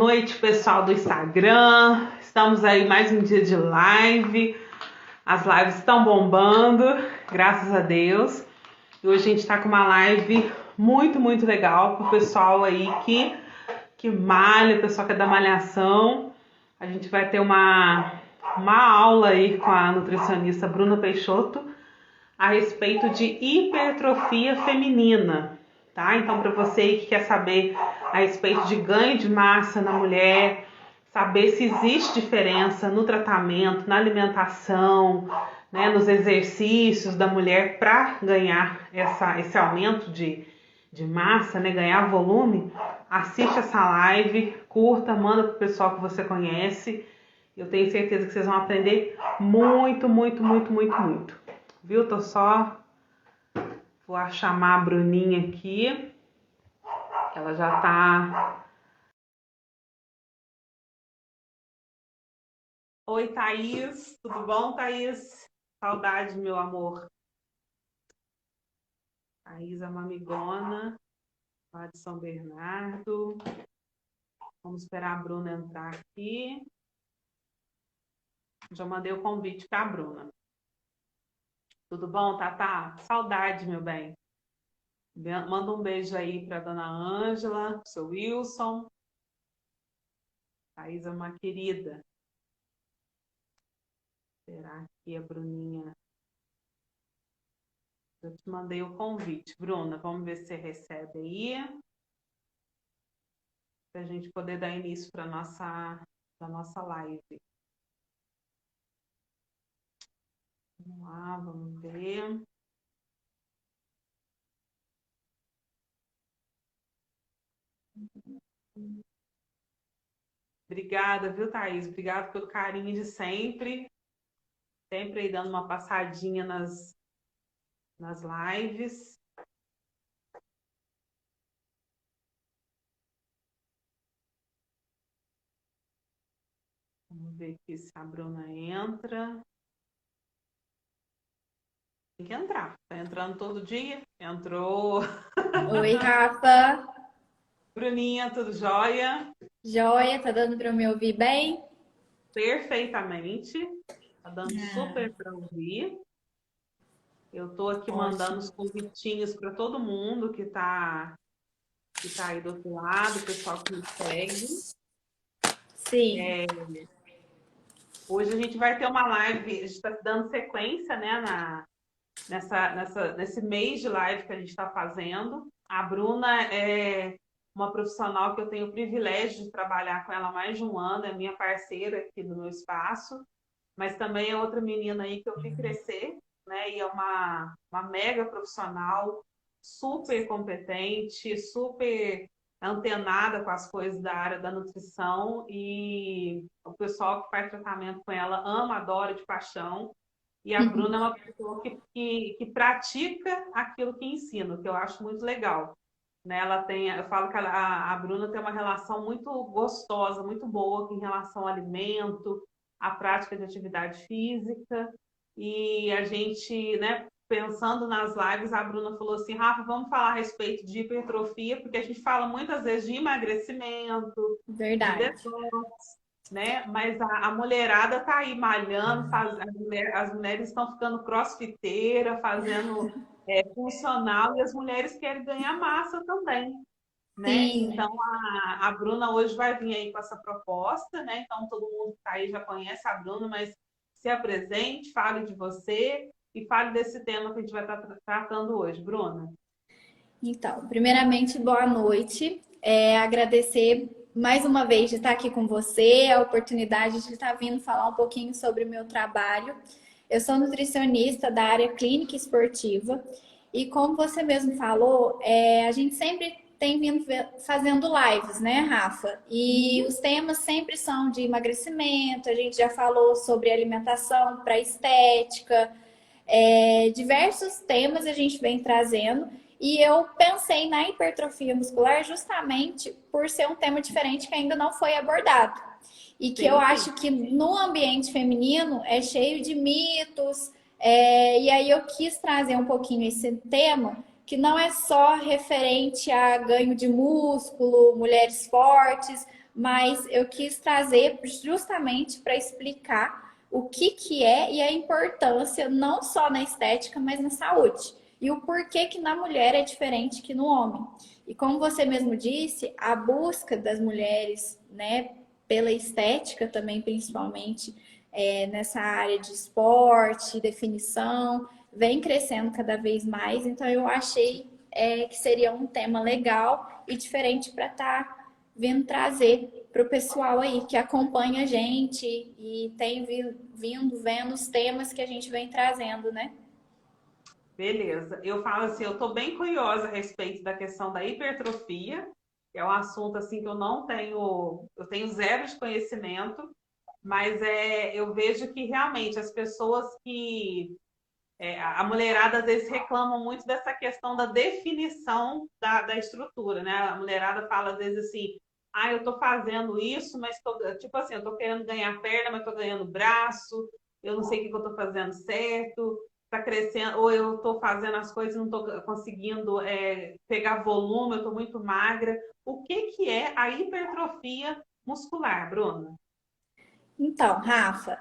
noite, pessoal do Instagram. Estamos aí mais um dia de live. As lives estão bombando, graças a Deus. E hoje a gente está com uma live muito legal para o pessoal aí que malha, o pessoal que é da malhação. A gente vai ter uma aula aí com a nutricionista Bruna Peixoto a respeito de hipertrofia feminina, tá? Então, para você que quer saber a respeito de ganho de massa na mulher, saber se existe diferença no tratamento, na alimentação, né, nos exercícios da mulher para ganhar esse aumento de massa, né, ganhar volume, assiste essa live, curta, manda pro pessoal que você conhece. Eu tenho certeza que vocês vão aprender muito. Viu? Vou chamar a Bruninha aqui. Ela já tá. Oi, Thaís. Tudo bom, Thaís? Saudade, meu amor. Thaís é uma amigona lá de São Bernardo. Vamos esperar a Bruna entrar aqui. Já mandei o convite para a Bruna. Tudo bom, Tatá? Saudade, meu bem. Manda um beijo aí para dona Ângela, pro seu Wilson. Thaís é uma querida. Será que a Bruninha... Eu te mandei o convite. Bruna, vamos ver se você recebe aí. Para a gente poder dar início para a nossa live. Vamos lá, vamos ver. Obrigada, viu, Thaís? Obrigada pelo carinho de sempre. Sempre aí dando uma passadinha nas lives. Vamos ver aqui se a Bruna entra. Tem que entrar. Tá entrando todo dia? Entrou. Oi, Rafa. Bruninha, tudo jóia? Joia, tá dando para eu me ouvir bem? Perfeitamente. Tá dando Ah, super para ouvir. Eu tô aqui mandando os ótimo. convitinhos para todo mundo que tá aí do outro lado, o pessoal que me segue. Sim. Hoje a gente vai ter uma live, a gente está dando sequência, né, nesse mês de live que a gente está fazendo. A Bruna é uma profissional que eu tenho o privilégio de trabalhar com ela há mais de um ano, é minha parceira aqui do meu espaço, mas também é outra menina aí que eu vi crescer, né, e é uma mega profissional, super competente, super antenada com as coisas da área da nutrição, e o pessoal que faz tratamento com ela ama, adora de paixão. E a Bruna é uma pessoa que pratica aquilo que ensina, que eu acho muito legal. Né? Eu falo que a Bruna tem uma relação muito gostosa, muito boa em relação ao alimento, à prática de atividade física. E a gente, né, pensando nas lives, a Bruna falou assim: Rafa, vamos falar a respeito de hipertrofia, porque a gente fala muitas vezes de emagrecimento, de Verdade. detox, né? Mas a mulherada tá aí malhando, as mulheres estão ficando crossfiteira, fazendo funcional, e as mulheres querem ganhar massa também, né? Sim. Então a Bruna hoje vai vir aí com essa proposta, né? Então todo mundo que tá aí já conhece a Bruna, mas se apresente, fale de você e fale desse tema que a gente vai estar tratando hoje, Bruna. Então, primeiramente, boa noite. Agradecer mais uma vez de estar aqui com você, a oportunidade de estar vindo falar um pouquinho sobre o meu trabalho. Eu sou nutricionista da área clínica esportiva e, como você mesmo falou, a gente sempre tem vindo fazendo lives, né, Rafa? E os temas sempre são de emagrecimento, a gente já falou sobre alimentação para estética, diversos temas a gente vem trazendo. E eu pensei na hipertrofia muscular justamente por ser um tema diferente que ainda não foi abordado. E que eu Sim, acho que no ambiente feminino é cheio de mitos. E aí eu quis trazer um pouquinho esse tema, que não é só referente a ganho de músculo, mulheres fortes, mas eu quis trazer justamente para explicar o que é e a importância não só na estética, mas na saúde. E o porquê que na mulher é diferente que no homem. E como você mesmo disse, a busca das mulheres, né, pela estética também, principalmente nessa área de esporte, definição, vem crescendo cada vez mais. Então eu achei que seria um tema legal e diferente para estar vindo trazer para o pessoal aí que acompanha a gente e tem vindo vendo os temas que a gente vem trazendo, né? Beleza. Eu falo assim, eu estou bem curiosa a respeito da questão da hipertrofia, que é um assunto assim que eu não tenho, eu tenho zero de conhecimento, mas eu vejo que realmente as pessoas que a mulherada às vezes reclama muito dessa questão da definição da estrutura, né? A mulherada fala às vezes assim, ah, eu tô fazendo isso, mas tipo assim, eu tô querendo ganhar perna, mas tô ganhando braço, eu não sei o que eu tô fazendo certo, tá crescendo, ou eu tô fazendo as coisas e não tô conseguindo pegar volume, eu tô muito magra. O que é a hipertrofia muscular, Bruna? Então, Rafa,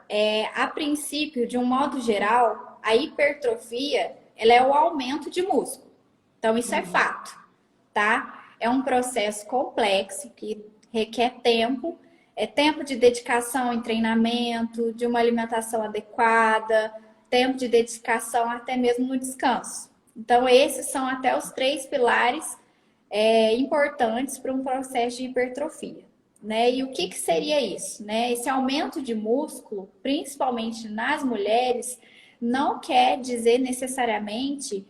a princípio, de um modo geral, a hipertrofia ela é o aumento de músculo. Então, isso é Uhum. fato, tá? É um processo complexo que requer tempo, tempo de dedicação em treinamento, de uma alimentação adequada, tempo de dedicação até mesmo no descanso. Então, esses são até os três pilares importantes para um processo de hipertrofia. Né? E o que seria isso? Né? Esse aumento de músculo, principalmente nas mulheres, não quer dizer necessariamente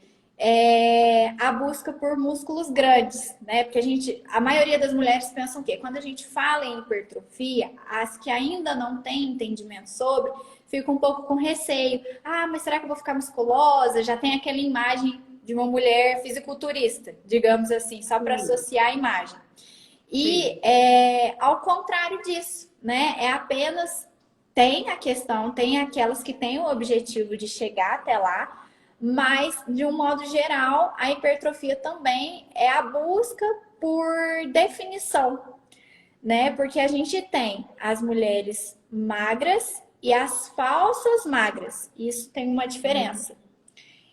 a busca por músculos grandes, né? Porque a maioria das mulheres pensam que quando a gente fala em hipertrofia, as que ainda não têm entendimento sobre, ficam um pouco com receio. Ah, mas será que eu vou ficar musculosa? Já tem aquela imagem de uma mulher fisiculturista, digamos assim, só para Sim, associar a imagem. E sim. ao contrário disso, né? É apenas tem aquelas que têm o objetivo de chegar até lá, mas de um modo geral, a hipertrofia também é a busca por definição, né? Porque a gente tem as mulheres magras e as falsas magras. Isso tem uma diferença.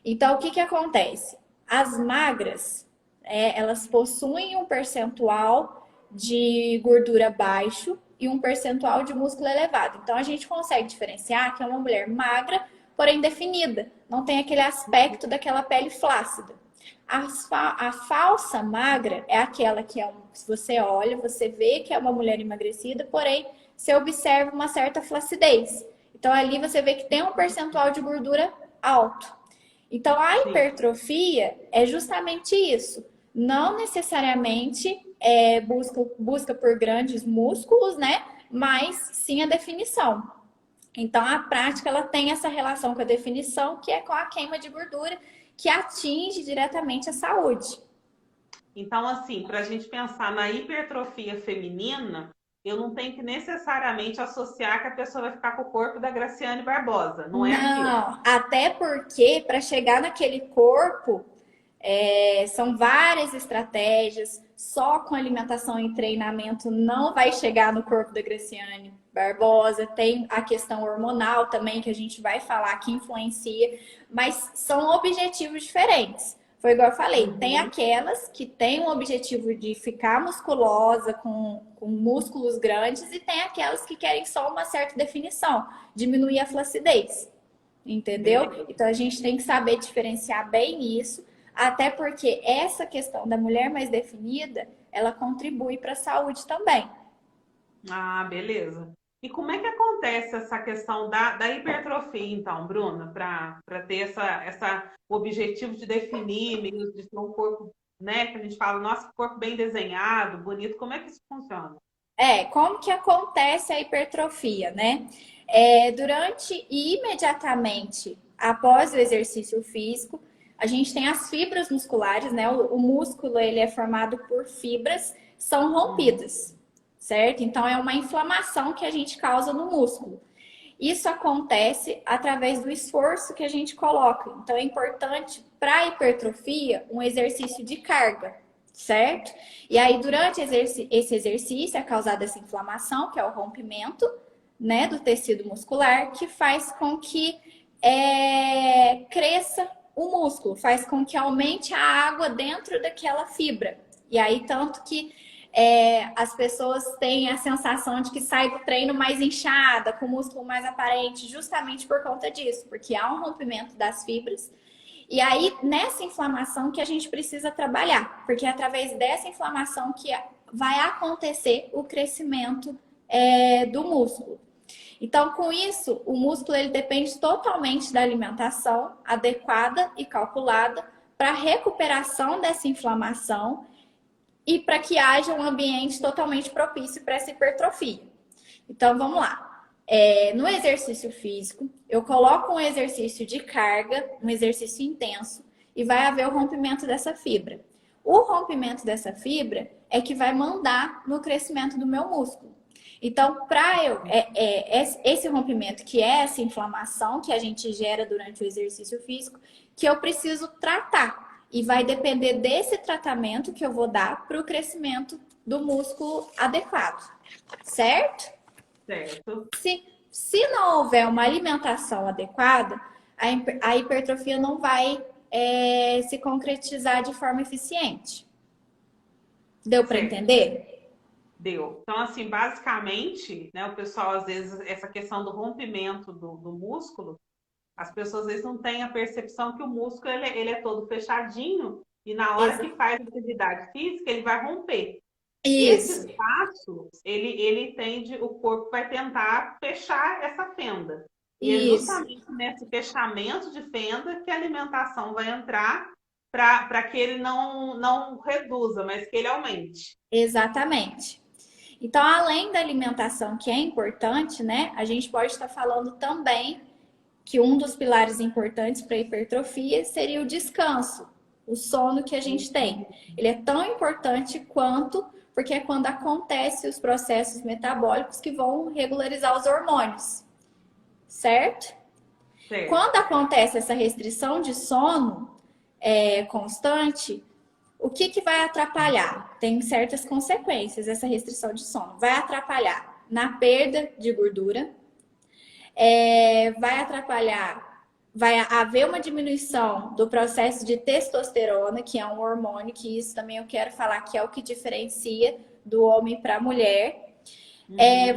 Então, o que acontece? As magras, elas possuem um percentual de gordura baixo e um percentual de músculo elevado. Então, a gente consegue diferenciar que é uma mulher magra, porém definida. Não tem aquele aspecto daquela pele flácida. A falsa magra é aquela que se você olha, você vê que é uma mulher emagrecida, porém você observa uma certa flacidez. Então, ali você vê que tem um percentual de gordura alto. Então, a Sim. hipertrofia é justamente isso. Não necessariamente busca por grandes músculos, né? Mas sim a definição. Então, a prática ela tem essa relação com a definição, que é com a queima de gordura, que atinge diretamente a saúde. Então, assim, para a gente pensar na hipertrofia feminina, eu não tenho que necessariamente associar que a pessoa vai ficar com o corpo da Graciane Barbosa. Não é aquilo. Não, até porque para chegar naquele corpo são várias estratégias. Só com alimentação e treinamento não vai chegar no corpo da Graciane Barbosa. Tem a questão hormonal também que a gente vai falar que influencia, mas são objetivos diferentes. Foi igual eu falei, tem Uhum. aquelas que têm o objetivo de ficar musculosa, com músculos grandes, e tem aquelas que querem só uma certa definição, diminuir a flacidez. Entendeu? Beleza. Então a gente tem que saber diferenciar bem isso, até porque essa questão da mulher mais definida, ela contribui para a saúde também. Ah, beleza. E como é que acontece essa questão da hipertrofia, então, Bruna, para ter o objetivo de definir, mesmo, de ter um corpo, né, que a gente fala, nossa, corpo bem desenhado, bonito, como é que isso funciona? Como que acontece a hipertrofia, né? Durante e imediatamente após o exercício físico, a gente tem as fibras musculares, né? O músculo ele é formado por fibras, são Uhum. rompidas, certo? Então é uma inflamação que a gente causa no músculo. Isso acontece através do esforço que a gente coloca. Então é importante para a hipertrofia um exercício de carga, certo? E aí, durante esse exercício, é causada essa inflamação, que é o rompimento, né, do tecido muscular, que faz com que cresça o músculo, faz com que aumente a água dentro daquela fibra. E aí, tanto que as pessoas têm a sensação de que sai do treino mais inchada, com o músculo mais aparente, justamente por conta disso, porque há um rompimento das fibras. E aí, nessa inflamação que a gente precisa trabalhar, porque é através dessa inflamação que vai acontecer o crescimento do músculo. Então, com isso, o músculo ele depende totalmente da alimentação adequada e calculada para a recuperação dessa inflamação e para que haja um ambiente totalmente propício para essa hipertrofia. Então, vamos lá. No exercício físico, eu coloco um exercício de carga, um exercício intenso, e vai haver o rompimento dessa fibra. O rompimento dessa fibra é que vai mandar no crescimento do meu músculo. Então, para esse rompimento, que é essa inflamação que a gente gera durante o exercício físico, que eu preciso tratar. E vai depender desse tratamento que eu vou dar para o crescimento do músculo adequado. Certo? Certo. Se não houver uma alimentação adequada, a hipertrofia não vai se concretizar de forma eficiente. Deu para entender? Deu. Então, assim, basicamente, né, o pessoal, às vezes, essa questão do rompimento do músculo, as pessoas, às vezes, não têm a percepção que o músculo, ele é todo fechadinho e na hora que faz atividade física, ele vai romper. Isso. Esse espaço, ele tende, o corpo vai tentar fechar essa fenda. E é justamente nesse fechamento de fenda que a alimentação vai entrar para que ele não reduza, mas que ele aumente. Exatamente. Então, além da alimentação, que é importante, né? A gente pode estar falando também que um dos pilares importantes para a hipertrofia seria o descanso, o sono que a gente tem. Ele é tão importante quanto, porque é quando acontecem os processos metabólicos que vão regularizar os hormônios, certo? Quando acontece essa restrição de sono constante, o que vai atrapalhar? Tem certas consequências essa restrição de sono. Vai atrapalhar na perda de gordura, vai atrapalhar, vai haver uma diminuição do processo de testosterona, que é um hormônio, que isso também eu quero falar que é o que diferencia do homem para a mulher.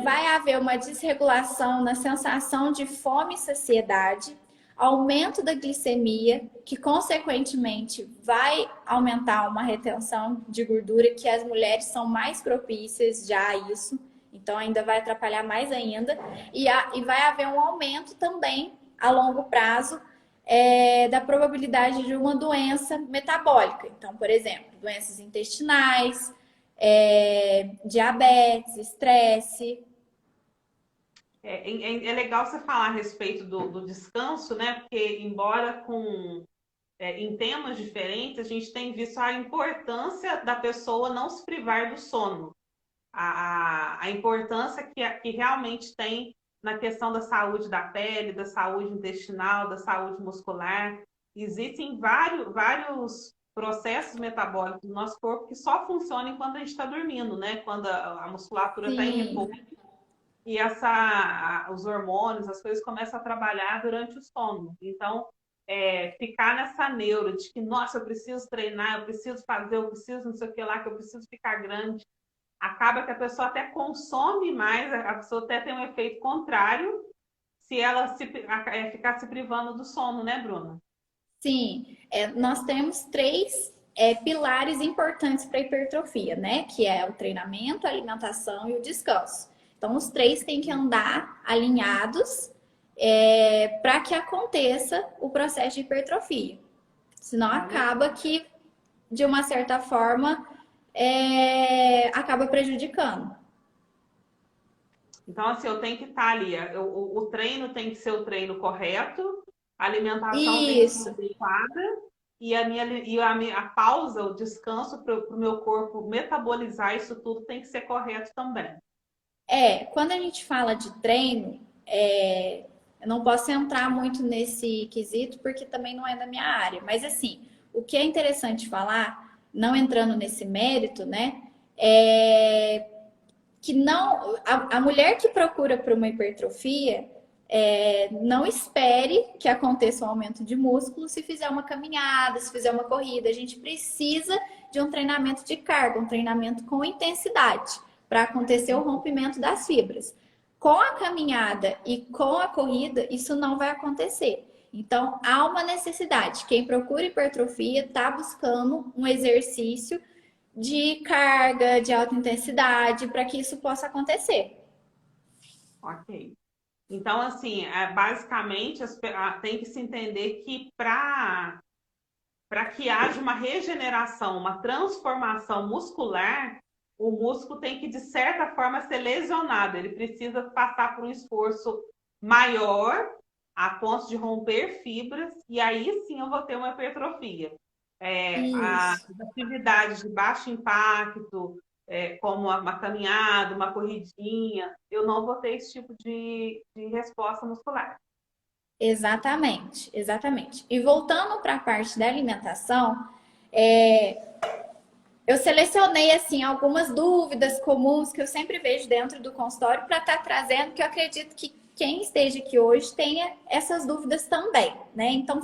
Vai haver uma desregulação na sensação de fome e saciedade, aumento da glicemia, que consequentemente vai aumentar uma retenção de gordura, que as mulheres são mais propícias já a isso. Então, ainda vai atrapalhar mais ainda. E vai haver um aumento também, a longo prazo, da probabilidade de uma doença metabólica. Então, por exemplo, doenças intestinais, diabetes, estresse. É legal você falar a respeito do descanso, né? Porque, embora em temas diferentes, a gente tem visto a importância da pessoa não se privar do sono. A importância que realmente tem na questão da saúde da pele, da saúde intestinal, da saúde muscular. Existem vários processos metabólicos do nosso corpo que só funcionam quando a gente está dormindo, né? Quando a musculatura está em repouso. E os hormônios, as coisas começam a trabalhar durante o sono. Então, ficar nessa neura de que, nossa, eu preciso treinar, eu preciso fazer, eu preciso não sei o que lá, que eu preciso ficar grande, acaba que a pessoa até consome mais, a pessoa até tem um efeito contrário se ela ficar se privando do sono, né, Bruna? Sim, nós temos três pilares importantes para a hipertrofia, né? Que é o treinamento, a alimentação e o descanso. Então, os três têm que andar alinhados para que aconteça o processo de hipertrofia. Senão acaba que, de uma certa forma, acaba prejudicando. Então, assim, eu tenho que estar ali. O treino tem que ser o treino correto, a alimentação tem que ser adequada e a pausa, o descanso para o meu corpo metabolizar isso tudo tem que ser correto também. Quando a gente fala de treino, eu não posso entrar muito nesse quesito porque também não é da minha área. Mas assim, o que é interessante falar não entrando nesse mérito, né? É que não a mulher que procura por uma hipertrofia não espere que aconteça um aumento de músculo se fizer uma caminhada, se fizer uma corrida. A gente precisa de um treinamento de carga, um treinamento com intensidade para acontecer o rompimento das fibras. Com a caminhada e com a corrida, isso não vai acontecer. Então, há uma necessidade. Quem procura hipertrofia está buscando um exercício de carga, de alta intensidade, para que isso possa acontecer. Ok. Então, assim, basicamente, tem que se entender que para que haja uma regeneração, uma transformação muscular, o músculo tem que, de certa forma, ser lesionado. Ele precisa passar por um esforço maior a ponto de romper fibras, e aí sim eu vou ter uma hipertrofia. As Isso. atividades de baixo impacto, como uma caminhada, uma corridinha, eu não vou ter esse tipo de resposta muscular. Exatamente, exatamente. E voltando para a parte da alimentação, é, eu selecionei assim algumas dúvidas comuns que eu sempre vejo dentro do consultório para estar trazendo, que eu acredito que quem esteja aqui hoje tenha essas dúvidas também, né? Então,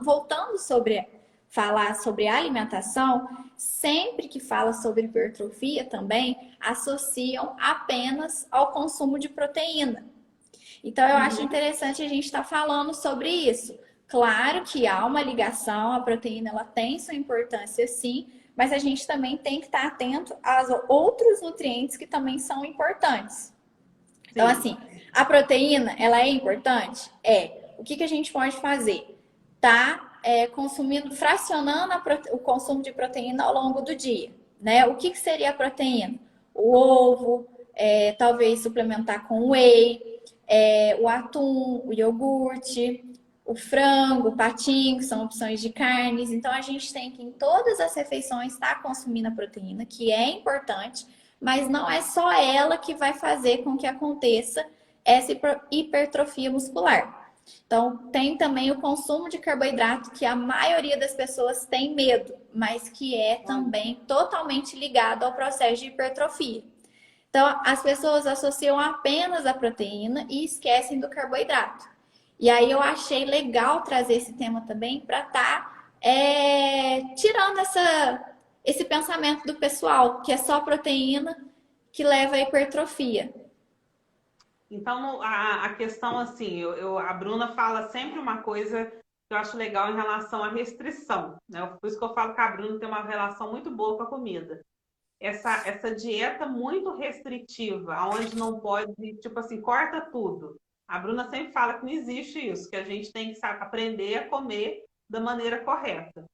voltando sobre falar sobre alimentação, sempre que fala sobre hipertrofia também associam apenas ao consumo de proteína. Então, eu acho Uhum. interessante a gente estar falando sobre isso. Claro que há uma ligação, a proteína ela tem sua importância sim, mas a gente também tem que estar atento aos outros nutrientes que também são importantes. Então, Sim. assim, a proteína, ela é importante? É. O que a gente pode fazer? Tá consumindo, fracionando o consumo de proteína ao longo do dia, né? O que seria a proteína? O ovo, talvez suplementar com whey, o atum, o iogurte, o frango, o patinho, que são opções de carnes. Então, a gente tem que, em todas as refeições, estar consumindo a proteína, que é importante, mas não é só ela que vai fazer com que aconteça essa hipertrofia muscular. Então, tem também o consumo de carboidrato, que a maioria das pessoas tem medo, mas que é também totalmente ligado ao processo de hipertrofia. Então, as pessoas associam apenas a proteína e esquecem do carboidrato. E aí eu achei legal trazer esse tema também para estar tirando esse pensamento do pessoal, que é só proteína que leva à hipertrofia. Então, a questão, assim, a Bruna fala sempre uma coisa que eu acho legal em relação à restrição, né? Por isso que eu falo que a Bruna tem uma relação muito boa com a comida. Essa dieta muito restritiva, onde não pode, tipo assim, corta tudo. A Bruna sempre fala que não existe isso, que a gente tem que aprender a comer da maneira correta.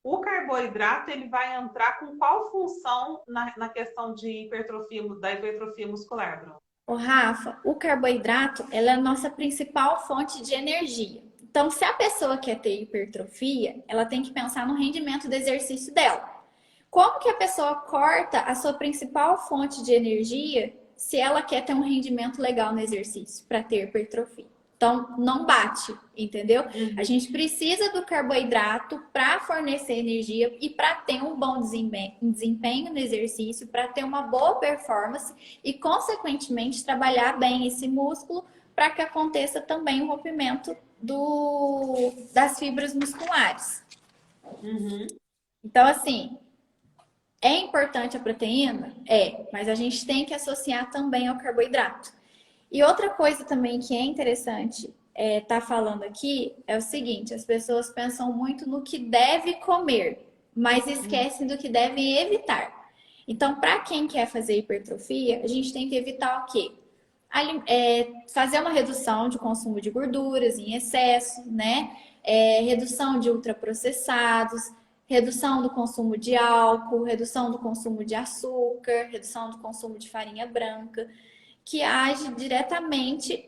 O carboidrato, ele vai entrar com qual função na questão de da hipertrofia muscular, Bruna? Ô, Rafa, o carboidrato ela é a nossa principal fonte de energia. Então, se a pessoa quer ter hipertrofia, ela tem que pensar no rendimento do exercício dela. Como que a pessoa corta a sua principal fonte de energia se ela quer ter um rendimento legal no exercício para ter hipertrofia? Então, não bate, entendeu? A Uhum. gente precisa do carboidrato para fornecer energia e para ter um bom desempenho no exercício, para ter uma boa performance e, consequentemente, trabalhar bem esse músculo para que aconteça também o rompimento das fibras musculares. Uhum. Então, assim, é importante a proteína? É, mas a gente tem que associar também ao carboidrato. E outra coisa também que é interessante tá falando aqui é o seguinte: as pessoas pensam muito no que deve comer, mas esquecem do que devem evitar. Então, para quem quer fazer hipertrofia, a gente tem que evitar o quê? Fazer uma redução de consumo de gorduras em excesso, né? Redução de ultraprocessados, redução do consumo de álcool, redução do consumo de açúcar, redução do consumo de farinha branca, que age diretamente,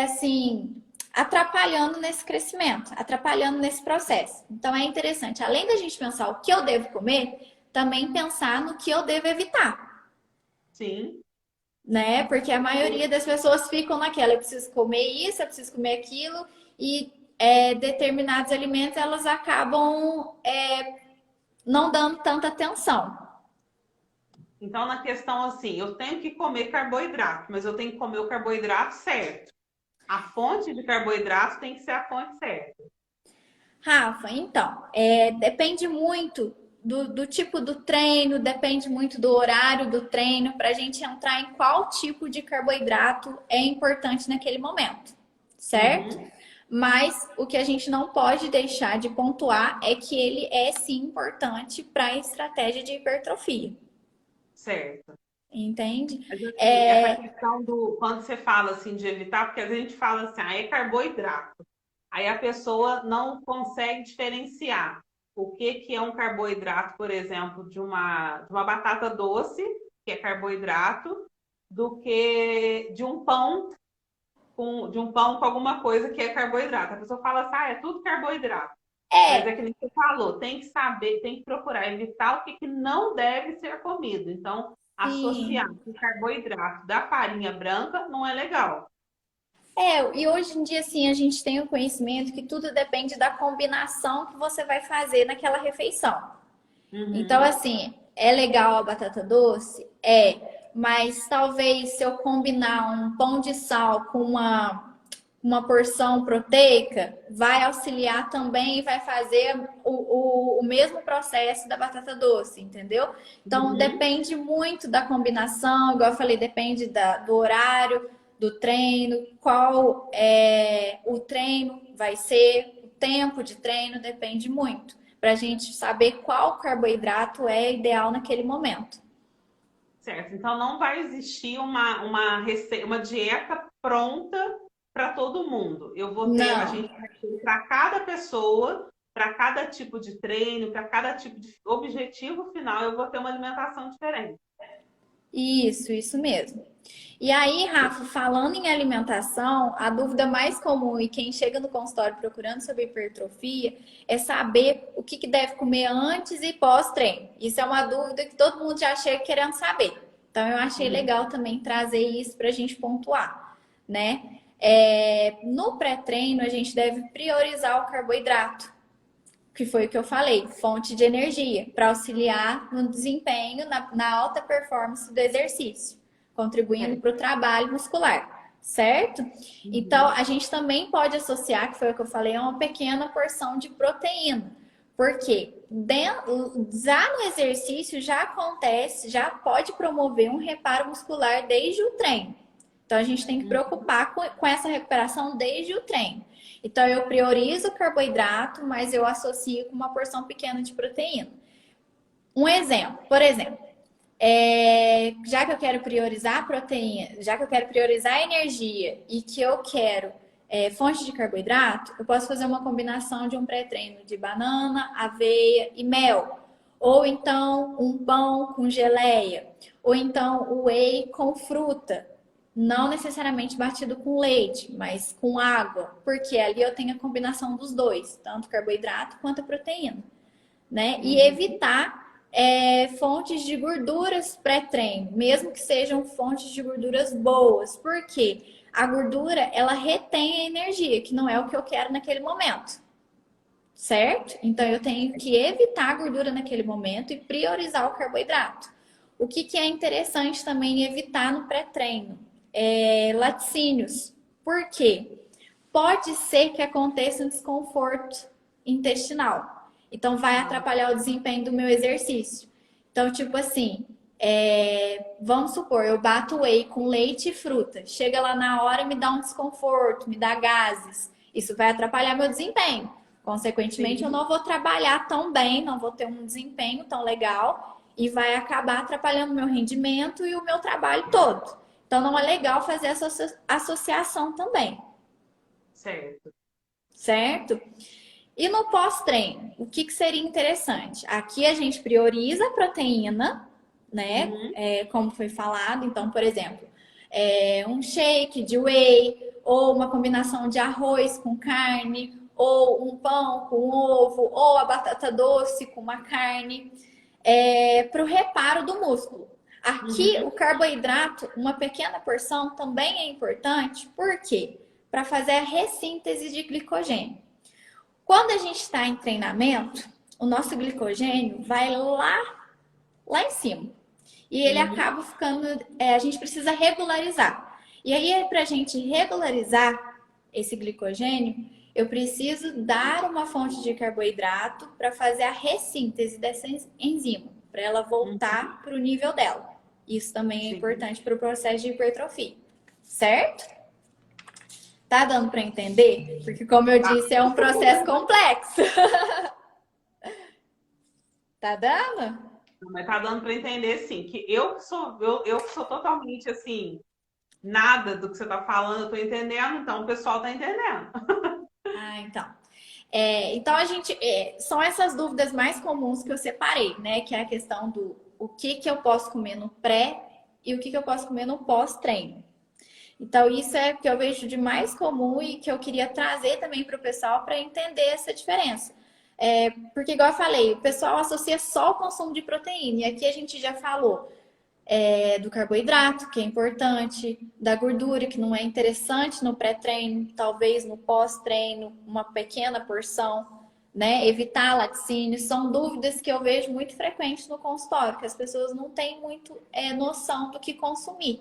assim, atrapalhando nesse crescimento, atrapalhando nesse processo. Então é interessante, além da gente pensar o que eu devo comer, também pensar no que eu devo evitar, Sim. né? Porque a maioria das pessoas ficam naquela, eu preciso comer isso, eu preciso comer aquilo, e determinados alimentos elas acabam não dando tanta atenção. Então, na questão assim, eu tenho que comer carboidrato, mas eu tenho que comer o carboidrato certo. A fonte de carboidrato tem que ser a fonte certa. Rafa, então, depende muito do tipo do treino, depende muito do horário do treino, para a gente entrar em qual tipo de carboidrato é importante naquele momento, certo? Uhum, Mas o que a gente não pode deixar de pontuar é que ele é sim importante para a estratégia de hipertrofia, certo. entende? Mas assim, essa É, questão do quando você fala assim de evitar, porque às vezes a gente fala assim, é carboidrato. Aí a pessoa não consegue diferenciar o que que é um carboidrato, por exemplo, de uma batata doce, que é carboidrato, do que de um pão com alguma coisa que é carboidrato. A pessoa fala assim, é tudo carboidrato. Mas é é, que nem você falou, tem que saber, tem que procurar evitar o que, que não deve ser comido. Então, associar sim. o carboidrato da farinha branca não é legal. E hoje em dia, assim, a gente tem o conhecimento que tudo depende da combinação que você vai fazer naquela refeição. Então, Uhum, assim, é legal a batata doce? É, mas talvez se eu combinar um pão de sal com uma porção proteica, vai auxiliar também e vai fazer o mesmo processo da batata doce, entendeu? Então, uhum. depende muito da combinação, igual eu falei, depende do horário, do treino, qual é o treino vai ser, o tempo de treino depende muito, para a gente saber qual carboidrato é ideal naquele momento. Certo. Então, não vai existir uma dieta pronta para todo mundo. A Não. gente vai ter para cada pessoa, para cada tipo de treino, para cada tipo de objetivo final, eu vou ter uma alimentação diferente. Isso mesmo. E aí, Rafa, falando em alimentação, a dúvida mais comum e quem chega no consultório procurando sobre hipertrofia é saber o que deve comer antes e pós-treino. Isso é uma dúvida que todo mundo já chega querendo saber. Então, eu achei Uhum. legal também trazer isso para a gente pontuar, né? No pré-treino, a gente deve priorizar o carboidrato, que foi o que eu falei, fonte de energia, para auxiliar no desempenho, na alta performance do exercício, contribuindo para o Certo. trabalho muscular, certo? Então, Uhum. a gente também pode associar, que foi o que eu falei, a uma pequena porção de proteína. Porque já no exercício já acontece, já pode promover um reparo muscular desde o treino. Então a gente tem que Uhum. preocupar com essa recuperação desde o treino. Então eu priorizo o carboidrato, mas eu associo com uma porção pequena de proteína. Um exemplo, por exemplo, já que eu quero priorizar a proteína, já que eu quero priorizar a energia e que eu quero fonte de carboidrato, eu posso fazer uma combinação de um pré-treino de banana, aveia e mel. Ou então um pão com geleia. Ou então o whey com fruta. Não necessariamente batido com leite, mas com água. Porque ali eu tenho a combinação dos dois, tanto carboidrato quanto a proteína, né? E Uhum. evitar fontes de gorduras pré-treino, mesmo que sejam fontes de gorduras boas. Por quê? A gordura, ela retém a energia, que não é o que eu quero naquele momento, certo? Então eu tenho que evitar a gordura naquele momento e priorizar o carboidrato. O que é interessante também evitar no pré-treino? Laticínios. Por quê? Pode ser que aconteça um desconforto intestinal. Então, vai Ah, atrapalhar o desempenho do meu exercício. Então, tipo assim, vamos supor, eu bato whey com leite e fruta. Chega lá na hora e me dá um desconforto, me dá gases. Isso vai atrapalhar meu desempenho. Consequentemente, eu sim. não vou trabalhar tão bem, não vou ter um desempenho tão legal e vai acabar atrapalhando o meu rendimento e o meu trabalho todo. Então, não é legal fazer essa associação também, Certo. certo? E no pós-treino, o que seria interessante? Aqui a gente prioriza a proteína, né? Uhum. Como foi falado. Então, por exemplo, um shake de whey, ou uma combinação de arroz com carne, ou um pão com ovo, ou a batata doce com uma carne, para o reparo do músculo. Aqui, o Uhum. carboidrato, uma pequena porção, também é importante. Por quê? Para fazer a ressíntese de glicogênio. Quando a gente está em treinamento, o nosso glicogênio vai lá em cima. E ele acaba ficando, a gente precisa regularizar. E aí, para a gente regularizar esse glicogênio, eu preciso dar uma fonte de carboidrato para fazer a ressíntese dessa enzima, para ela voltar para o nível dela. Isso também é importante para o processo de hipertrofia, certo? Tá dando para entender? Porque, como eu disse, é um processo complexo. Tá dando? Mas tá dando para entender, sim, que eu que sou totalmente, assim, nada do que você tá falando, eu tô entendendo, então o pessoal tá entendendo. Ah, então. Então, são essas dúvidas mais comuns que eu separei, né? Que é a questão do o que eu posso comer no pré e o que eu posso comer no pós-treino. Então, isso é o que eu vejo de mais comum e que eu queria trazer também para o pessoal para entender essa diferença. Porque, igual eu falei, o pessoal associa só o consumo de proteína. E aqui a gente já falou do carboidrato, que é importante, da gordura, que não é interessante no pré-treino, talvez no pós-treino, uma pequena porção, né? Evitar laticínio. São dúvidas que eu vejo muito frequentes no consultório, que as pessoas não têm muito noção do que consumir.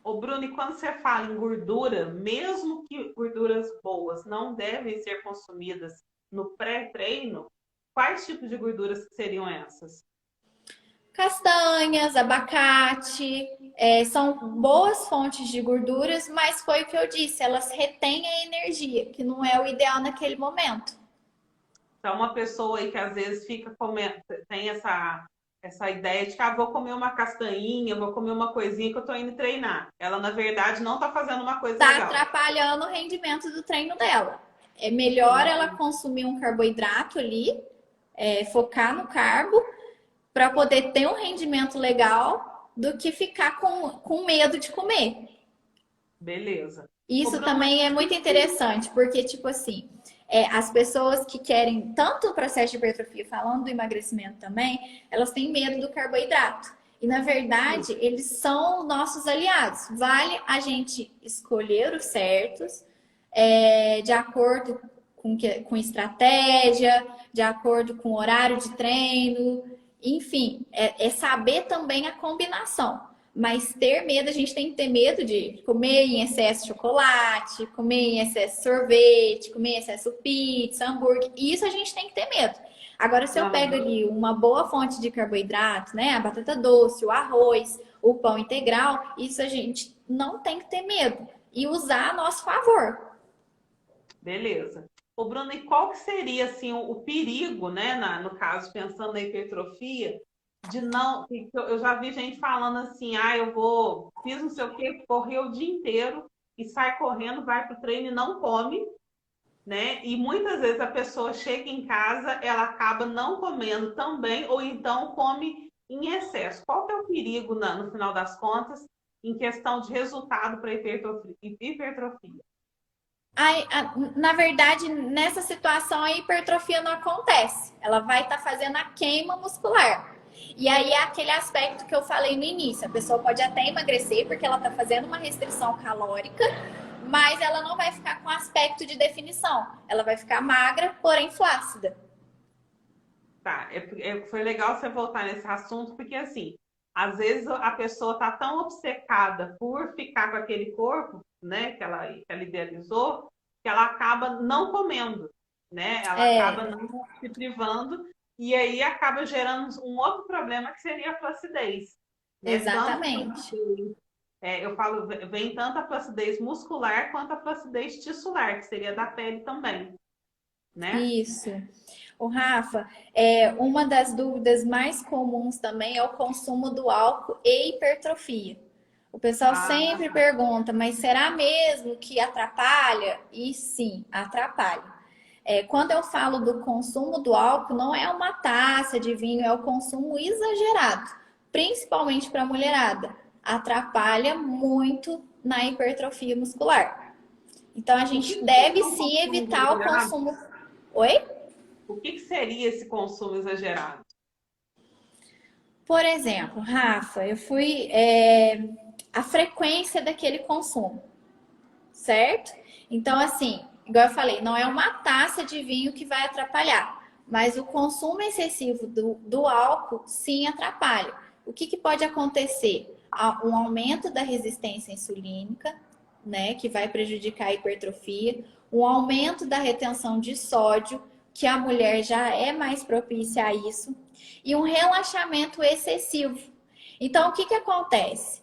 Ô, Bruno, e quando você fala em gordura, mesmo que gorduras boas não devem ser consumidas no pré-treino, quais tipos de gorduras que seriam essas? Castanhas, abacate, são boas fontes de gorduras, mas foi o que eu disse, elas retêm a energia, que não é o ideal naquele momento. Então, uma pessoa aí que às vezes fica comendo, tem essa ideia de que vou comer uma castanhinha, vou comer uma coisinha que eu tô indo treinar. Ela, na verdade, não tá fazendo uma coisa Tá legal. atrapalhando o rendimento do treino dela. É melhor ela consumir um carboidrato ali, focar no carbo, para poder ter um rendimento legal, do que ficar com medo de comer. Beleza. Isso também é muito interessante, porque, tipo assim, as pessoas que querem tanto o processo de hipertrofia, falando do emagrecimento também, elas têm medo do carboidrato. E, na verdade, eles são nossos aliados. Vale a gente escolher os certos, de acordo com estratégia, de acordo com horário de treino, enfim, é saber também a combinação. Mas ter medo, a gente tem que ter medo de comer em excesso chocolate, comer em excesso sorvete, comer em excesso pizza, hambúrguer. Isso a gente tem que ter medo. Agora, se eu pego ali uma boa fonte de carboidrato, né? A batata doce, o arroz, o pão integral, isso a gente não tem que ter medo. E usar a nosso favor. Beleza. Ô, Bruno, e qual que seria assim o perigo, né, no caso, pensando na hipertrofia, de não. Eu já vi gente falando assim, fiz não sei o quê, correr o dia inteiro e sai correndo, vai pro treino e não come, né? E muitas vezes a pessoa chega em casa, ela acaba não comendo também, ou então come em excesso. Qual que é o perigo, no final das contas, em questão de resultado para hipertrofia? Na verdade, nessa situação, a hipertrofia não acontece. Ela vai estar fazendo a queima muscular. E aí é aquele aspecto que eu falei no início. A pessoa pode até emagrecer porque ela está fazendo uma restrição calórica, mas ela não vai ficar com aspecto de definição. Ela vai ficar magra, porém flácida. Tá, foi legal você voltar nesse assunto, porque assim, às vezes a pessoa tá tão obcecada por ficar com aquele corpo, né, que ela idealizou, que ela acaba não comendo, né? Ela acaba não se privando e aí acaba gerando um outro problema que seria a flacidez, né? Exatamente. Eu falo, vem tanto a flacidez muscular quanto a flacidez tissular, que seria da pele também, né? Isso. O Rafa, uma das dúvidas mais comuns também é o consumo do álcool e hipertrofia. O pessoal sempre pergunta, mas será mesmo que atrapalha? E sim, atrapalha. Quando eu falo do consumo do álcool, não é uma taça de vinho, é o consumo exagerado, principalmente para a mulherada. Atrapalha muito na hipertrofia muscular. Então, a gente deve sim evitar o consumo. Oi? O que seria esse consumo exagerado? Por exemplo, Rafa, eu fui a frequência daquele consumo, certo? Então, assim, igual eu falei, não é uma taça de vinho que vai atrapalhar, Mas o consumo excessivo do álcool sim atrapalha. O que pode acontecer? Um aumento da resistência insulínica, né, que vai prejudicar a hipertrofia, um aumento da retenção de sódio, que a mulher já é mais propícia a isso, e um relaxamento excessivo. Então, o que acontece?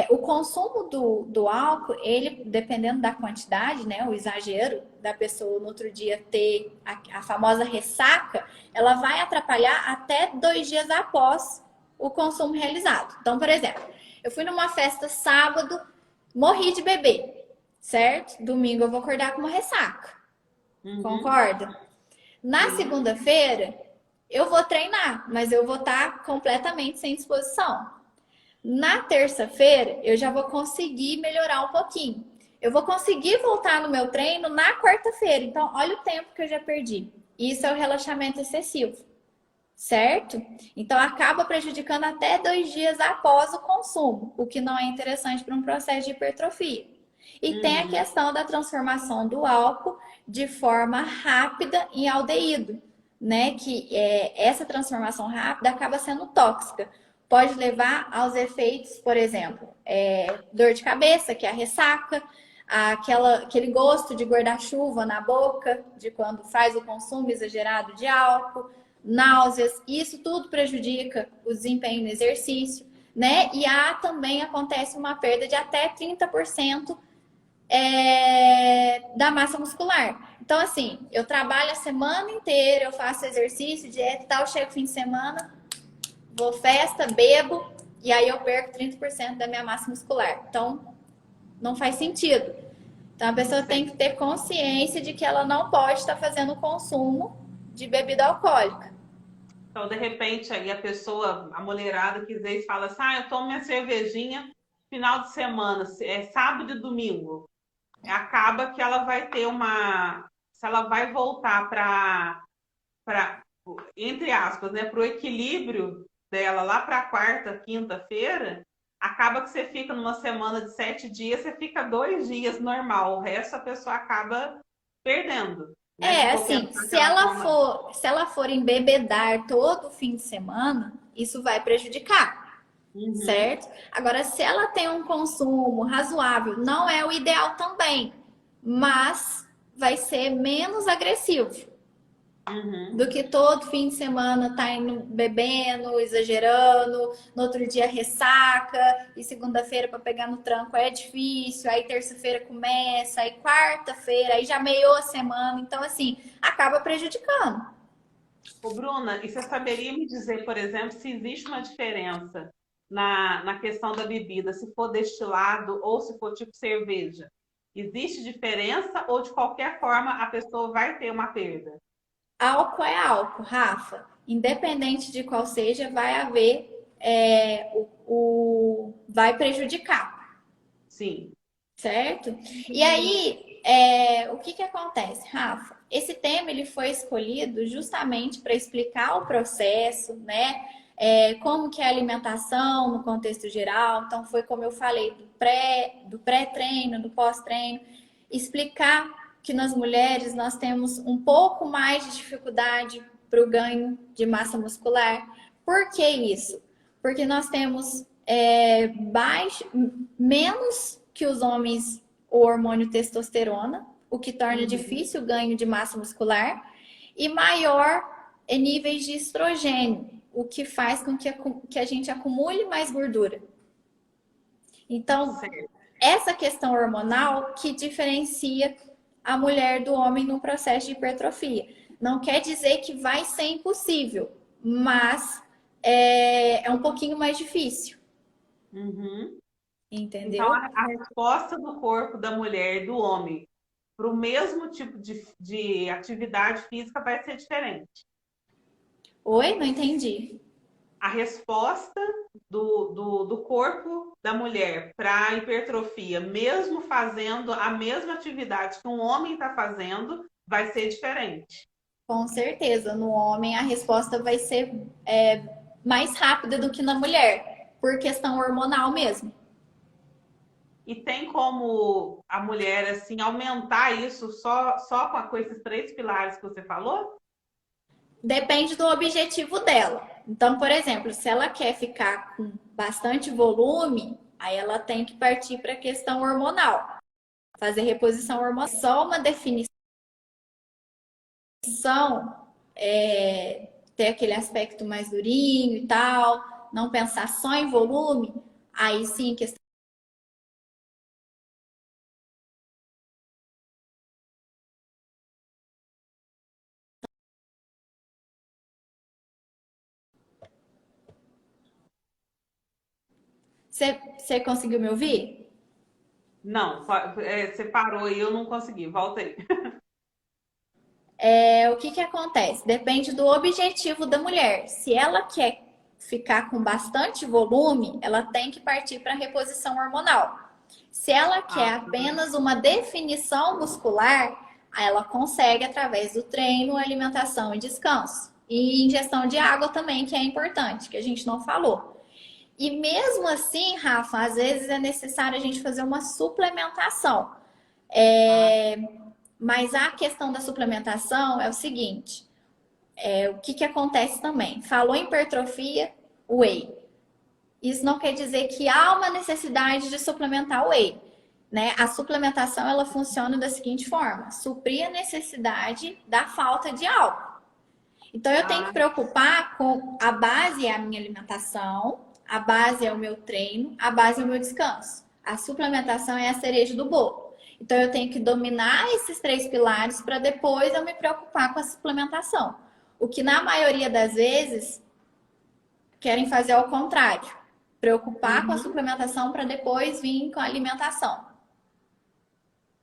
O consumo do álcool, ele, dependendo da quantidade, né, o exagero da pessoa no outro dia ter a famosa ressaca, ela vai atrapalhar até 2 dias após o consumo realizado. Então, por exemplo, eu fui numa festa sábado, morri de beber, certo? Domingo eu vou acordar com uma ressaca. Concorda? Na segunda-feira, eu vou treinar, mas eu vou estar completamente sem disposição. Na terça-feira, eu já vou conseguir melhorar um pouquinho. Eu vou conseguir voltar no meu treino na quarta-feira. Então, olha o tempo que eu já perdi. Isso é o relaxamento excessivo, certo? Então, acaba prejudicando até 2 dias após o consumo, o que não é interessante para um processo de hipertrofia. E tem a questão da transformação do álcool de forma rápida em aldeído, né? Que essa transformação rápida acaba sendo tóxica. Pode levar aos efeitos, por exemplo, dor de cabeça, que é a ressaca, aquele gosto de guarda-chuva na boca, de quando faz o consumo exagerado de álcool, náuseas, isso tudo prejudica o desempenho no exercício, né? E também acontece uma perda de até 30% da massa muscular. Então, assim, eu trabalho a semana inteira, eu faço exercício, dieta e tal, chego fim de semana, vou festa, bebo, e aí eu perco 30% da minha massa muscular. Então, não faz sentido. Então, a pessoa tem que ter consciência de que ela não pode estar fazendo consumo de bebida alcoólica. Então, de repente, aí a pessoa, a mulherada, quiser e fala assim, eu tomo minha cervejinha final de semana, sábado e domingo. Acaba que ela vai ter se ela vai voltar para entre aspas, né, para o equilíbrio dela lá para a quarta, quinta-feira, acaba que você fica numa semana de 7 dias, você fica 2 dias normal, o resto a pessoa acaba perdendo. Né? Assim, se ela for embebedar todo fim de semana, isso vai prejudicar, certo? Agora, se ela tem um consumo razoável, não é o ideal também, mas vai ser menos agressivo. Do que todo fim de semana tá indo bebendo, exagerando, no outro dia ressaca, e segunda-feira para pegar no tranco é difícil, aí terça-feira começa, aí quarta-feira, aí já meiou a semana, então assim, acaba prejudicando. Ô, Bruna, e você saberia me dizer, por exemplo, se existe uma diferença na questão da bebida, se for destilado ou se for tipo cerveja? Existe diferença ou de qualquer forma a pessoa vai ter uma perda? Álcool é álcool, Rafa. Independente de qual seja, vai haver, vai prejudicar. Sim. Certo? E aí, o que acontece, Rafa? Esse tema ele foi escolhido justamente para explicar o processo, né? Como que é a alimentação no contexto geral. Então, foi como eu falei, do pré-treino, do pós-treino. Explicar que nas mulheres nós temos um pouco mais de dificuldade para o ganho de massa muscular. Por que isso? Porque nós temos menos que os homens o hormônio testosterona, o que torna difícil o ganho de massa muscular, e maior níveis de estrogênio, o que faz com que a gente acumule mais gordura. Então, essa questão hormonal que diferencia a mulher do homem no processo de hipertrofia. Não quer dizer que vai ser impossível, mas é um pouquinho mais difícil. Entendeu? Então, a resposta do corpo da mulher e do homem para o mesmo tipo de atividade física vai ser diferente. Oi? Não entendi. A resposta do corpo da mulher para a hipertrofia, mesmo fazendo a mesma atividade que um homem está fazendo, vai ser diferente. Com certeza. No homem, a resposta vai ser mais rápida do que na mulher, por questão hormonal mesmo. E tem como a mulher assim aumentar isso só com esses 3 pilares que você falou? Depende do objetivo dela. Então, por exemplo, se ela quer ficar com bastante volume, aí ela tem que partir para a questão hormonal. Fazer reposição hormonal. Só uma definição, ter aquele aspecto mais durinho e tal, não pensar só em volume, aí sim, questão. Você conseguiu me ouvir? Não, você parou e eu não consegui. Volta aí. O que que acontece? Depende do objetivo da mulher. Se ela quer ficar com bastante volume, ela tem que partir para a reposição hormonal. Se ela quer Ah, apenas uma definição muscular, aí ela consegue através do treino, alimentação e descanso. E ingestão de água também, que é importante, que a gente não falou. E mesmo assim, Rafa, às vezes é necessário a gente fazer uma suplementação. ah, Mas a questão da suplementação é o seguinte: o que que acontece também? Falou em hipertrofia, whey. Isso não quer dizer que há uma necessidade de suplementar whey, né? A suplementação ela funciona da seguinte forma: suprir a necessidade da falta de algo. Então eu tenho que ah, preocupar com a base é a minha alimentação, a base é o meu treino, a base é o meu descanso. A suplementação é a cereja do bolo. Então eu tenho que dominar esses três pilares para depois eu me preocupar com a suplementação. O que na maioria das vezes querem fazer ao contrário, preocupar com a uhum. suplementação para depois vir com a alimentação.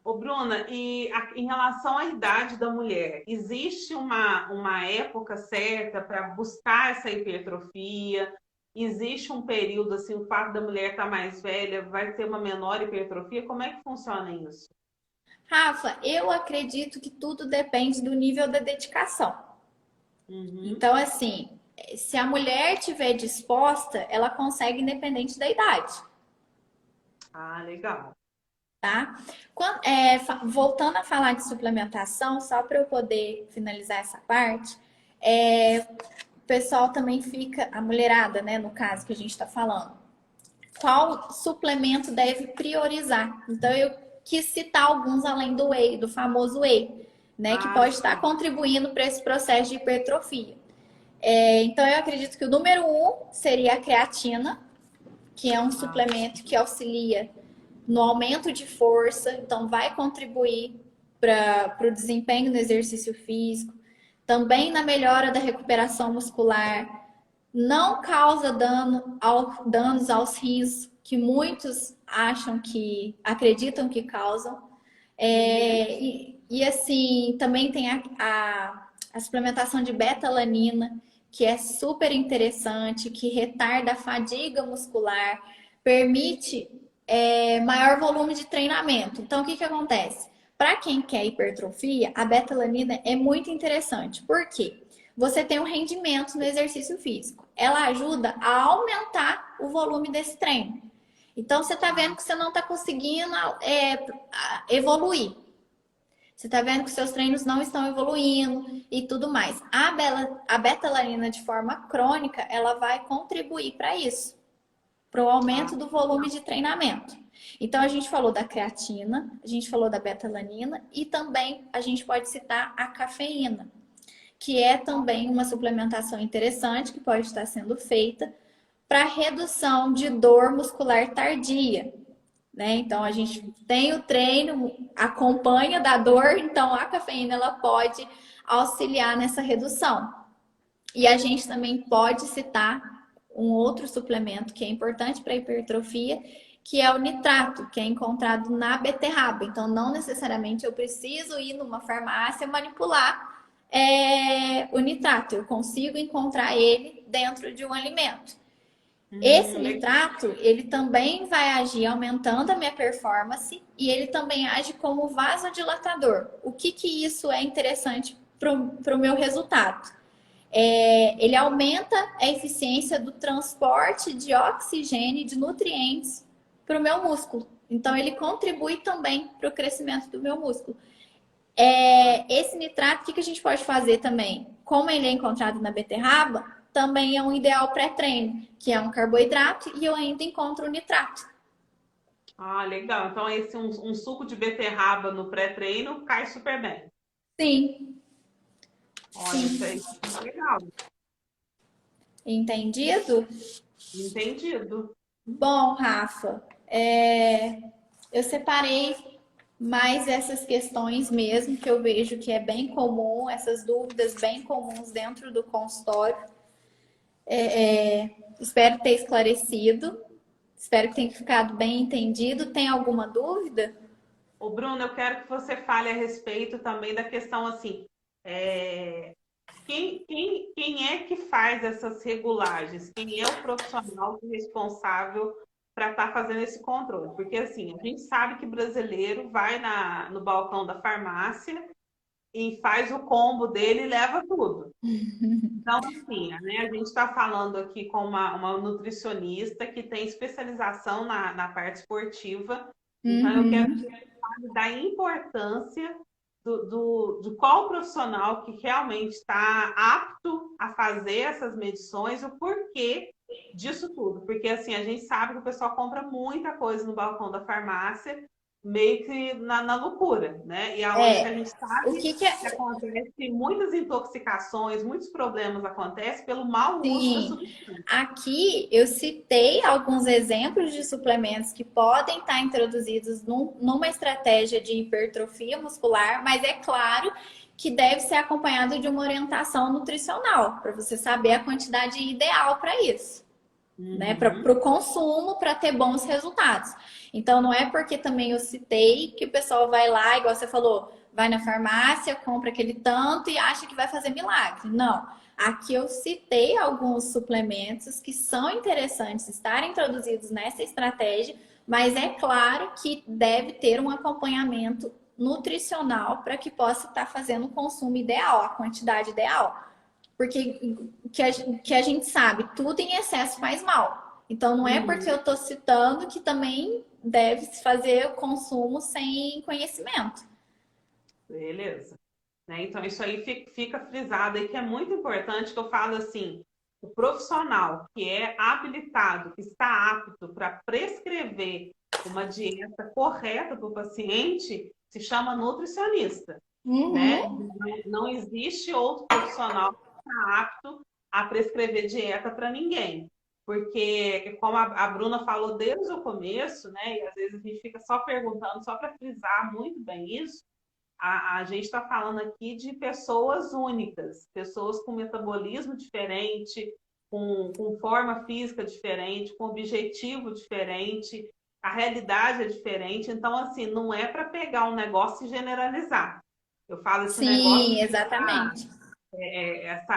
Ô, Bruna, em relação à idade da mulher, existe uma época certa para buscar essa hipertrofia? Existe um período, assim, o fato da mulher estar mais velha, vai ter uma menor hipertrofia? Como é que funciona isso? Rafa, eu acredito que tudo depende do nível da dedicação. Uhum. Então, assim, se a mulher estiver disposta, ela consegue independente da idade, Ah, legal. tá? Voltando a falar de suplementação, só para eu poder finalizar essa parte, o pessoal também fica, a mulherada, né, no caso que a gente está falando, qual suplemento deve priorizar? Então, eu quis citar alguns além do whey, do famoso whey, né, que Ah, pode estar sim. contribuindo para esse processo de hipertrofia. Então, eu acredito que o número um seria a creatina, que é um Ah, suplemento que auxilia no aumento de força, então vai contribuir para o desempenho no exercício físico, também na melhora da recuperação muscular, não causa danos aos rins, que muitos acreditam que causam. uhum. Assim, também tem a suplementação de beta-alanina, que é super interessante, que retarda a fadiga muscular, permite maior volume de treinamento. Então, o que que acontece? Para quem quer hipertrofia, a beta-alanina é muito interessante. Por quê? Você tem um rendimento no exercício físico. Ela ajuda a aumentar o volume desse treino. Então, você está vendo Ah, que você não está conseguindo evoluir. Você está vendo que seus treinos não estão evoluindo e tudo mais. A beta-alanina de forma crônica, ela vai contribuir para isso, para o ah, aumento do volume de treinamento. Então, a gente falou da creatina, a gente falou da beta-alanina e também a gente pode citar a cafeína, que é também uma suplementação interessante que pode estar sendo feita para redução de dor muscular tardia, né? Então a gente tem o treino, acompanha da dor, então a cafeína ela pode auxiliar nessa redução. E a gente também pode citar um outro suplemento que é importante para a hipertrofia, que é o nitrato, que é encontrado na beterraba. Então, não necessariamente eu preciso ir numa farmácia manipular o nitrato, eu consigo encontrar ele dentro de um alimento. Esse legal. nitrato, ele também vai agir aumentando a minha performance e ele também age como vasodilatador. O que que isso é interessante para o meu resultado? Ele aumenta a eficiência do transporte de oxigênio e de nutrientes para o meu músculo. Então, ele contribui também para o crescimento do meu músculo. Esse nitrato, o que a gente pode fazer também? como ele é encontrado na beterraba, também é um ideal pré-treino, que é um carboidrato, e eu ainda encontro o nitrato. Ah, legal. Então, esse um suco de beterraba no pré-treino cai super bem. Sim, Olha, isso sim. aí é legal. Entendido? Entendido. Bom, Rafa, eu separei mais essas questões mesmo, que eu vejo que é bem comum, essas dúvidas bem comuns dentro do consultório. Espero ter esclarecido, espero que tenha ficado bem entendido. Tem alguma dúvida? Ô, Bruno, eu quero que você fale a respeito também da questão assim, quem é que faz essas regulagens? Quem é o profissional responsável para estar fazendo esse controle? Porque assim, a gente sabe que brasileiro vai no balcão da farmácia e faz o combo dele e leva tudo. Então, assim, né, a gente está falando aqui com uma nutricionista que tem especialização na parte esportiva. Então, eu quero Uhum. da importância de qual profissional que realmente está apto a fazer essas medições, o porquê disso tudo. Porque assim, a gente sabe que o pessoal compra muita coisa no balcão da farmácia, meio que na loucura, né? E aonde que a É, gente o sabe que que é? que acontece muitas intoxicações, muitos problemas acontecem pelo mau uso da Sim, substância. aqui eu citei alguns exemplos de suplementos que podem estar introduzidos numa estratégia de hipertrofia muscular, mas é claro que deve ser acompanhado de uma orientação nutricional, para você saber a quantidade ideal para isso, né? Para Uhum. o consumo, para ter bons resultados. Então, não é porque também eu citei que o pessoal vai lá, igual você falou, vai na farmácia, compra aquele tanto e acha que vai fazer milagre. Não. Aqui eu citei alguns suplementos que são interessantes estarem introduzidos nessa estratégia, mas é claro que deve ter um acompanhamento nutricional para que possa estar fazendo o consumo ideal, a quantidade ideal. Porque que a gente sabe, tudo em excesso faz mal. Então não é porque eu Uhum. estou citando que também deve se fazer o consumo sem conhecimento. Beleza. Né? Então, isso aí fica frisado aí, que é muito importante que eu falo assim, o profissional que é habilitado, que está apto para prescrever uma dieta correta para o paciente, se chama nutricionista, né? Uhum. Não existe outro profissional que está apto a prescrever dieta para ninguém. Porque, como a Bruna falou desde o começo, né? E às vezes a gente fica só perguntando, só para frisar muito bem isso, a gente está falando aqui de pessoas únicas, pessoas com metabolismo diferente, com forma física diferente, com objetivo diferente, a realidade é diferente. Então, assim, não é para pegar um negócio e generalizar. Eu falo esse negócio Sim, de exatamente.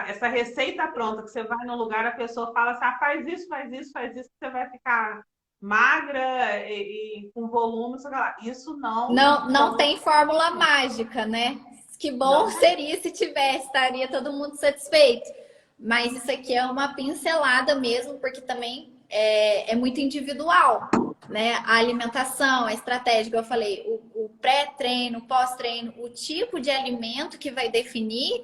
essa receita pronta, que você vai no lugar, a pessoa fala assim, ah, faz isso, faz isso, faz isso, que você vai ficar magra e com volume, sei lá. Isso Não, não tem fórmula mágica, né? Que bom não tem. seria se tivesse, estaria todo mundo satisfeito. Mas isso aqui é uma pincelada mesmo, porque também é muito individual, né? A alimentação, a estratégia, que eu falei, o pré-treino, pós-treino, o tipo de alimento que vai definir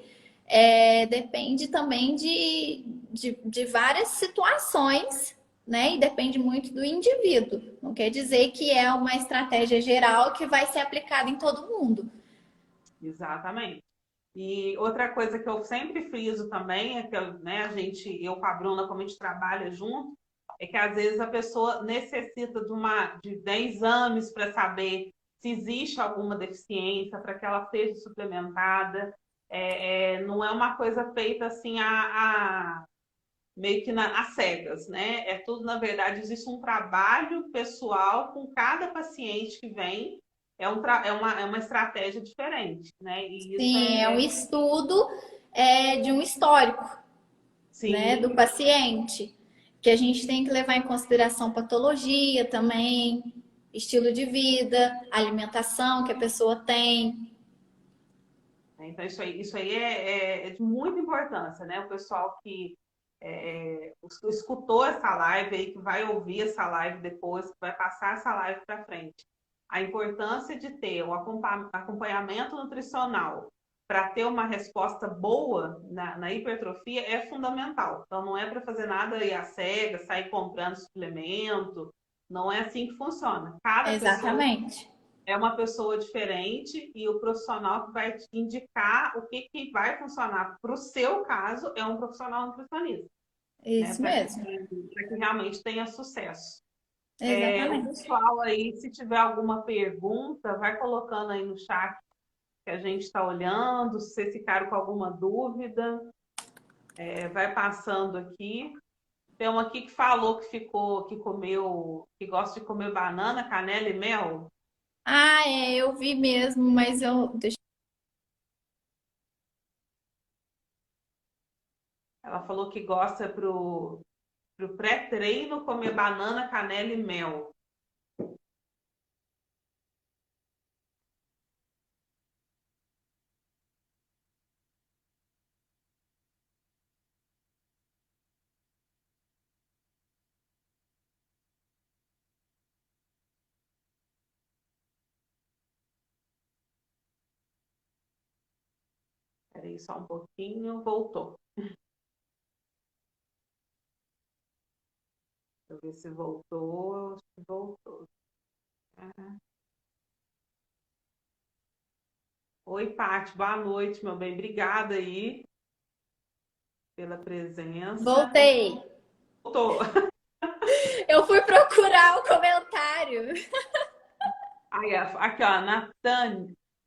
depende também de várias situações, né? E depende muito do indivíduo. Não quer dizer que é uma estratégia geral que vai ser aplicada em todo mundo. Exatamente. E outra coisa que eu sempre friso também é que né, eu com a Bruna, como a gente trabalha junto, é que às vezes a pessoa necessita de 10 exames para saber se existe alguma deficiência, para que ela seja suplementada. Não é uma coisa feita assim meio que às cegas, né? É tudo, na verdade, existe um trabalho pessoal com cada paciente que vem, é uma estratégia diferente, né? E isso Sim, é um estudo de um histórico, né, do sim, paciente, que a gente tem que levar em consideração patologia também, estilo de vida, alimentação que a pessoa tem. então isso aí é de muita importância, né? O pessoal que escutou essa live aí, que vai ouvir essa live depois, que vai passar essa live para frente. A importância de ter o acompanhamento nutricional para ter uma resposta boa na hipertrofia é fundamental. Então, não é para fazer nada aí às cegas, sair comprando suplemento. Não é assim que funciona. Cada pessoa Exatamente. é uma pessoa diferente e o profissional que vai te indicar o que vai funcionar para o seu caso é um profissional nutricionista, né? Isso Para que, mesmo. pra que realmente tenha sucesso. O Exatamente. pessoal aí, se tiver alguma pergunta, vai colocando aí no chat que a gente está olhando, se vocês ficaram com alguma dúvida, vai passando aqui. Tem uma aqui que falou que comeu, que gosta de comer banana, canela e mel. Ah, é, eu vi mesmo, mas Ela falou que gosta pro pré-treino comer banana, canela e mel. Peraí só um pouquinho, voltou. Deixa eu ver se voltou. Acho que voltou. Ah. Oi, Paty, boa noite, meu bem. Obrigada aí pela presença. voltei. Voltou. Eu fui procurar o comentário. Aí, aqui, ó,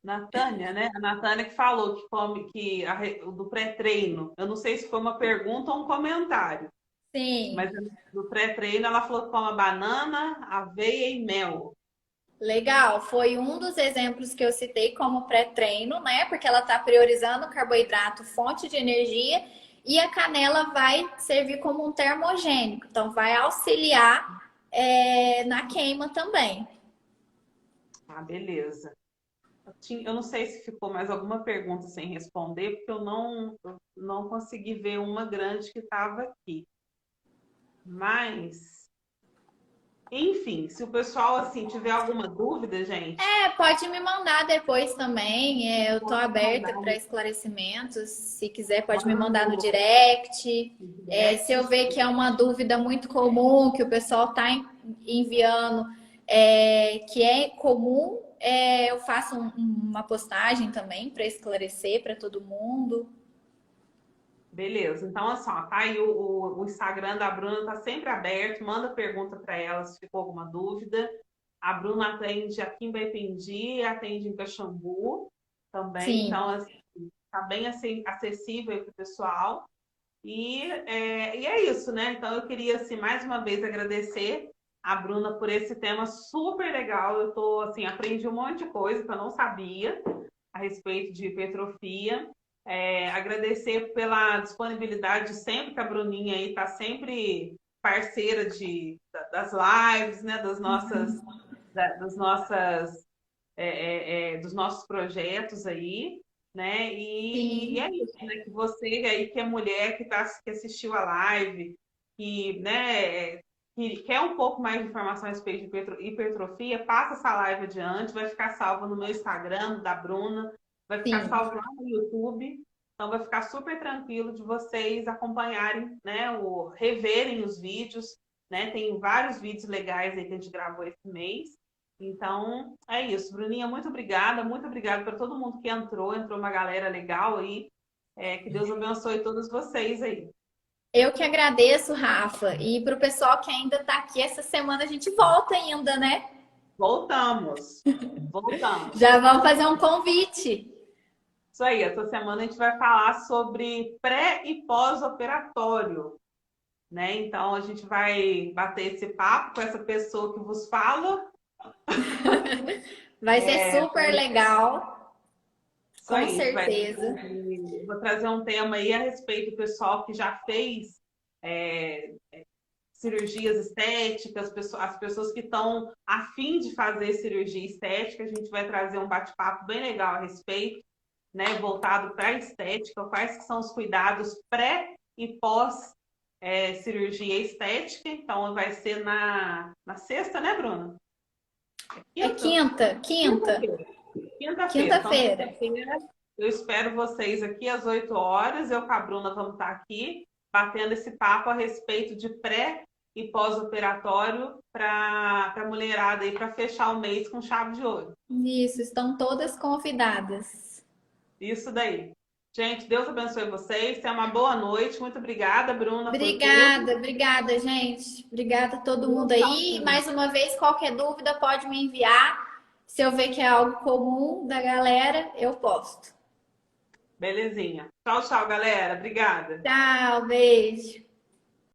Natânia, né? A Natânia que falou que come do pré-treino. Eu não sei se foi uma pergunta ou um comentário, Sim, mas do pré-treino ela falou que come banana, aveia e mel. legal. Foi um dos exemplos que eu citei como pré-treino, né? Porque ela está priorizando o carboidrato, fonte de energia, e a canela vai servir como um termogênico. Então, vai auxiliar, na queima também. Ah, beleza. Eu não sei se ficou mais alguma pergunta sem responder, porque eu não consegui ver uma grande que estava aqui. Mas, enfim, se o pessoal assim tiver alguma dúvida, gente, Pode me mandar depois também. Eu estou pode aberta mandar para esclarecimentos. Se quiser, pode me manda mandar no direct. no Se direct. eu ver que é uma dúvida muito comum, que o pessoal está enviando, que é comum, eu faço uma postagem também para esclarecer para todo mundo. Beleza. Então, assim, ó, tá aí o Instagram da Bruna tá sempre aberto. Manda pergunta para ela se ficou alguma dúvida. A Bruna atende aqui em Baipendi, atende em Caxambu também. Sim, Então, assim, tá bem assim, acessível para o pessoal. E é isso, né? Então, eu queria, assim, mais uma vez agradecer a Bruna por esse tema super legal. Eu tô, assim, aprendi um monte de coisa que eu não sabia a respeito de hipertrofia. Agradecer pela disponibilidade sempre que a Bruninha aí está sempre parceira das lives, né, dos nossos projetos aí, né? E é sim. isso, né? Que você aí que é mulher que assistiu a live, que, né, que quer um pouco mais de informação a respeito de hipertrofia, passa essa live adiante, vai ficar salva no meu Instagram, da Bruna, vai ficar Sim. salvo lá no YouTube. Então vai ficar super tranquilo de vocês acompanharem, né, reverem os vídeos, né? Tem vários vídeos legais aí que a gente gravou esse mês. Então, é isso. Bruninha, muito obrigada para todo mundo que entrou uma galera legal aí. Que Deus abençoe todos vocês aí. Eu que agradeço, Rafa. E para o pessoal que ainda está aqui, essa semana a gente volta ainda, né? Voltamos. Voltamos. Já vamos fazer um convite. Isso aí, essa semana a gente vai falar sobre pré e pós-operatório, né? Então a gente vai bater esse papo com essa pessoa que vos fala. Vai ser super legal, Isso com aí, a gente vai certeza. vou trazer um tema aí a respeito do pessoal que já fez é, cirurgias estéticas, as pessoas que estão a fim de fazer cirurgia estética. A gente vai trazer um bate-papo bem legal a respeito, né, voltado para a estética, quais que são os cuidados pré e pós cirurgia estética. Então vai ser na sexta, né, Bruna? É Quinta? quinta, quinta, Quinta-feira. Quinta-feira. Então, quinta-feira. quinta-feira, Eu espero vocês aqui às 8 horas. Eu com a Bruna vamos estar aqui batendo esse papo a respeito de pré e pós-operatório para a mulherada aí para fechar o mês com chave de ouro. Isso, estão todas convidadas. Isso daí. Gente, Deus abençoe vocês. Tenha uma boa noite. Muito obrigada, Bruna, por tudo. Obrigada, obrigada, gente. Obrigada a todo mundo aí. Mais uma vez, qualquer dúvida pode me enviar. Se eu ver que é algo comum da galera, eu posto. Belezinha. Tchau, tchau, galera. Obrigada. Tchau, beijo.